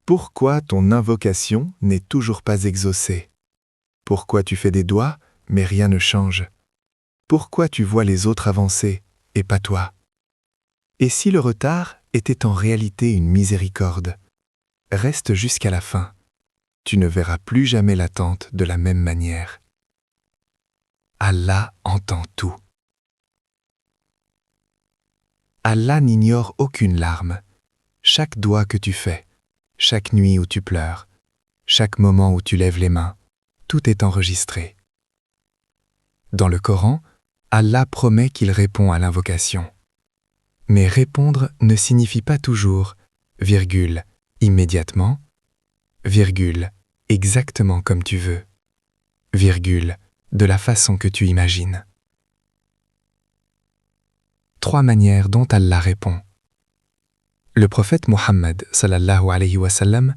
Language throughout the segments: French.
Pourquoi ton invocation n'est toujours pas exaucée? Pourquoi tu fais des doigts, mais rien ne change? Pourquoi tu vois les autres avancer, et pas toi? Et si le retard était en réalité une miséricorde? Reste jusqu'à la fin. Tu ne verras plus jamais l'attente de la même manière. Allah entend tout. Allah n'ignore aucune larme. Chaque doigt que tu fais, chaque nuit où tu pleures, chaque moment où tu lèves les mains, tout est enregistré. Dans le Coran, Allah promet qu'il répond à l'invocation. Mais répondre ne signifie pas toujours, virgule, immédiatement, virgule, exactement comme tu veux, virgule, de la façon que tu imagines. 3 manières dont Allah répond. Le prophète Mohammed sallallahu alayhi wa sallam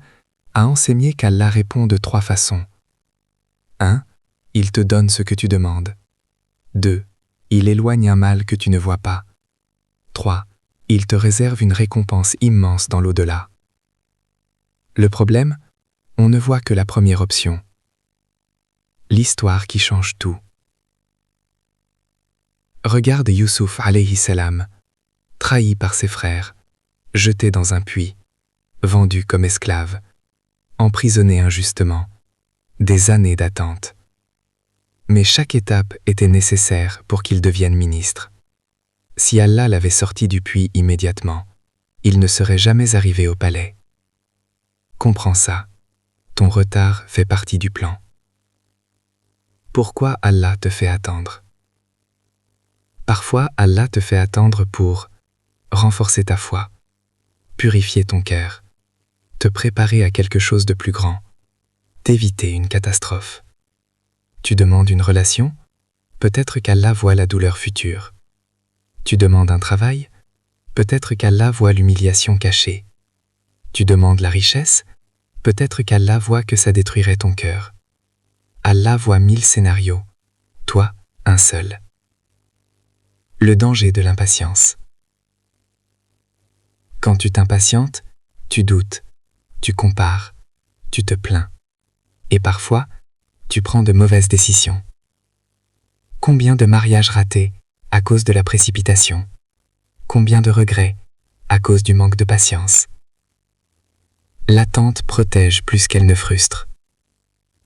a enseigné qu'Allah répond de 3 façons. 1. Il te donne ce que tu demandes. 2. Il éloigne un mal que tu ne vois pas. 3. Il te réserve une récompense immense dans l'au-delà. Le problème, on ne voit que la première option. L'histoire qui change tout. Regarde Youssouf alayhi salam, trahi par ses frères, jeté dans un puits, vendu comme esclave, emprisonné injustement, des années d'attente. Mais chaque étape était nécessaire pour qu'il devienne ministre. Si Allah l'avait sorti du puits immédiatement, il ne serait jamais arrivé au palais. Comprends ça, ton retard fait partie du plan. Pourquoi Allah te fait attendre? Parfois, Allah te fait attendre pour renforcer ta foi, purifier ton cœur, te préparer à quelque chose de plus grand, t'éviter une catastrophe. Tu demandes une relation? Peut-être qu'Allah voit la douleur future. Tu demandes un travail? Peut-être qu'Allah voit l'humiliation cachée. Tu demandes la richesse? Peut-être qu'Allah voit que ça détruirait ton cœur. Allah voit 1000 scénarios, toi, un seul. Le danger de l'impatience. Quand tu t'impatientes, tu doutes, tu compares, tu te plains. Et parfois, tu prends de mauvaises décisions. Combien de mariages ratés à cause de la précipitation? Combien de regrets à cause du manque de patience? L'attente protège plus qu'elle ne frustre.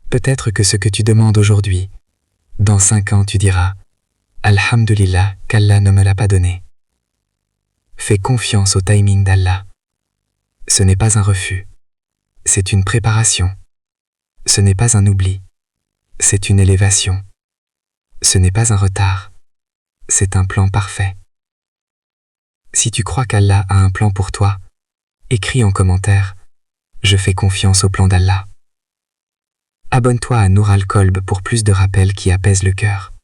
Peut-être que ce que tu demandes aujourd'hui, dans 5 ans tu diras « Alhamdulillah qu'Allah ne me l'a pas donné ». Fais confiance au timing d'Allah. Ce n'est pas un refus, c'est une préparation. Ce n'est pas un oubli, c'est une élévation. Ce n'est pas un retard, c'est un plan parfait. Si tu crois qu'Allah a un plan pour toi, écris en commentaire « Je fais confiance au plan d'Allah ». Abonne-toi à Nour Al-Kolb pour plus de rappels qui apaisent le cœur.